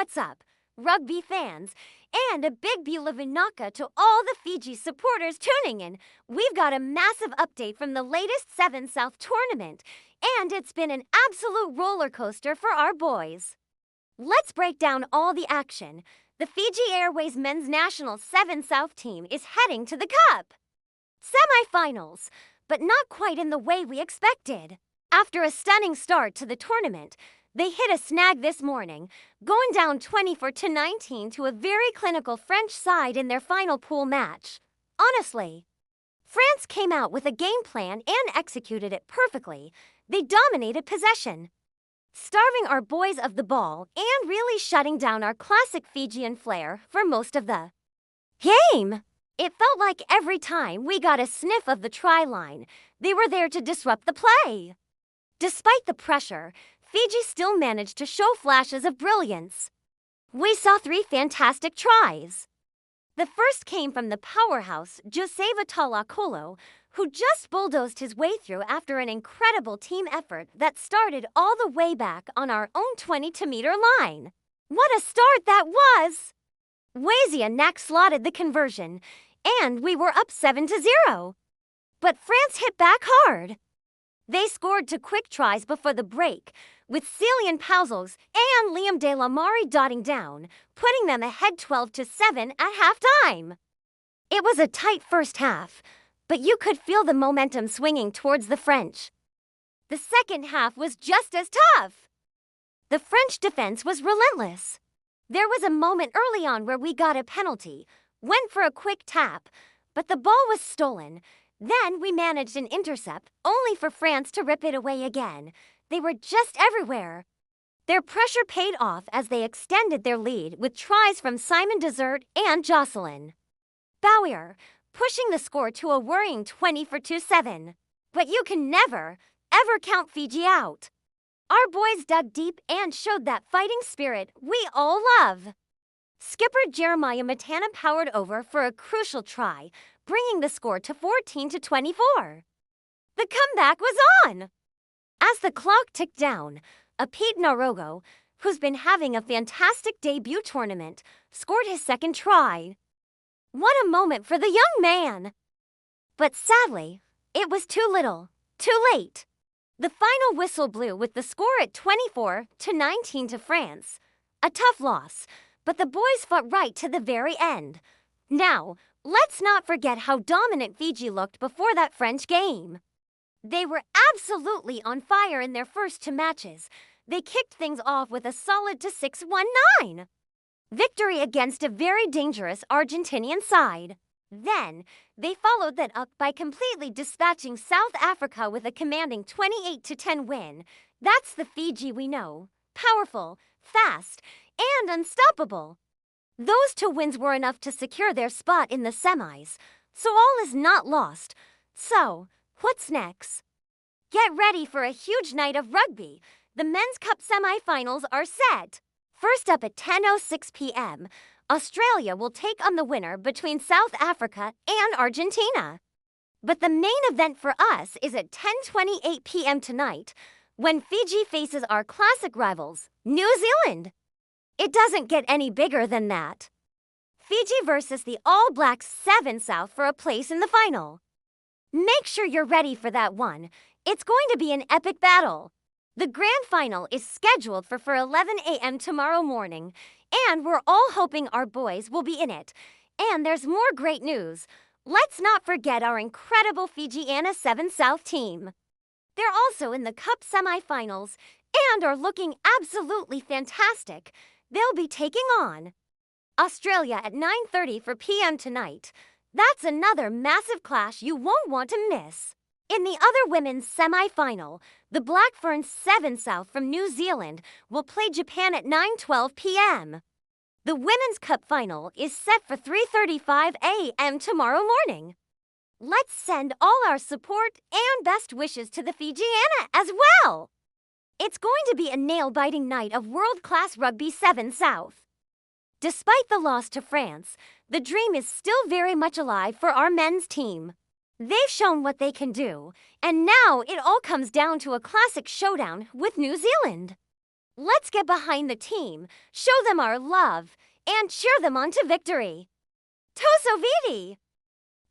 what's up, rugby fans, and a big bienvenue to all the Fiji supporters tuning in. We've got a massive update from the latest Seven South tournament, and it's been an absolute roller coaster for our boys. Let's break down all the action. The Fiji Airways men's national Seven South team is heading to the Cup semi-finals, but not quite in the way we expected. After a stunning start to the tournament, they hit a snag this morning, going down 24-19 to a very clinical French side in their final pool match. Honestly, France came out with a game plan and executed it perfectly. They dominated possession, starving our boys of the ball and really shutting down our classic Fijian flair for most of the game. It felt like every time we got a sniff of the try line, they were there to disrupt the play. Despite the pressure, Fiji still managed to show flashes of brilliance. We saw 3 fantastic tries. The first came from the powerhouse Joseva Talakolo, who just bulldozed his way through after an incredible team effort that started all the way back on our own 22-meter line. What a start that was! Wazianak slotted the conversion, and we were up 7-0. But France hit back hard. They scored 2 quick tries before the break, with Celian Pauzels and Liam De La Mare dotting down, putting them ahead 12-7 at halftime. It was a tight first half, but you could feel the momentum swinging towards the French. The second half was just as tough. The French defense was relentless. There was a moment early on where we got a penalty, went for a quick tap, but the ball was stolen. Then we managed an intercept, only for France to rip it away again. They were just everywhere. Their pressure paid off as they extended their lead with tries from Simon Desert and Jocelyn Bowyer, pushing the score to a worrying 20-7. But you can never, ever count Fiji out. Our boys dug deep and showed that fighting spirit we all love. Skipper Jeremiah Matana powered over for a crucial try, bringing the score to 14-24. The comeback was on. As the clock ticked down, Pete Narogo, who's been having a fantastic debut tournament, scored his second try. What a moment for the young man! But sadly, it was too little, too late. The final whistle blew with the score at 24-19 to France. A tough loss, but the boys fought right to the very end. Now, let's not forget how dominant Fiji looked before that French game. They were absolutely on fire in their first 2 matches. They kicked things off with a solid 6-1-9 victory against a very dangerous Argentinian side. Then, they followed that up by completely dispatching South Africa with a commanding 28-10 win. That's the Fiji we know. Powerful, fast, and unstoppable. Those 2 wins were enough to secure their spot in the semis, so all is not lost. So, what's next? Get ready for a huge night of rugby. The Men's Cup semi-finals are set. First up at 10:06 p.m., Australia will take on the winner between South Africa and Argentina. But the main event for us is at 10:28 p.m. tonight, when Fiji faces our classic rivals, New Zealand. It doesn't get any bigger than that. Fiji versus the All Blacks 7 South for a place in the final. Make sure you're ready for that one. It's going to be an epic battle. The grand final is scheduled for 11 a.m. tomorrow morning, and we're all hoping our boys will be in it. And there's more great news. Let's not forget our incredible Fijiana 7 South team. They're also in the Cup semi-finals and are looking absolutely fantastic. They'll be taking on Australia at 9:30 p.m. tonight. That's another massive clash you won't want to miss. In the other women's semi-final, the Black Ferns 7 South from New Zealand will play Japan at 9:12 p.m. The Women's Cup final is set for 3:35 a.m. tomorrow morning. Let's send all our support and best wishes to the Fijiana as well. It's going to be a nail-biting night of world-class rugby 7 South. Despite the loss to France, the dream is still very much alive for our men's team. They've shown what they can do, and now it all comes down to a classic showdown with New Zealand. Let's get behind the team, show them our love, and cheer them on to victory. Toso Vidi!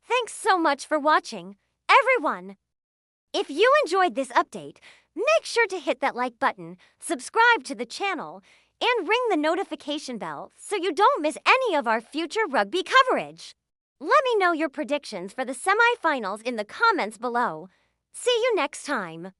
Thanks so much for watching, everyone. If you enjoyed this update, make sure to hit that like button, subscribe to the channel, and ring the notification bell so you don't miss any of our future rugby coverage. Let me know your predictions for the semifinals in the comments below. See you next time.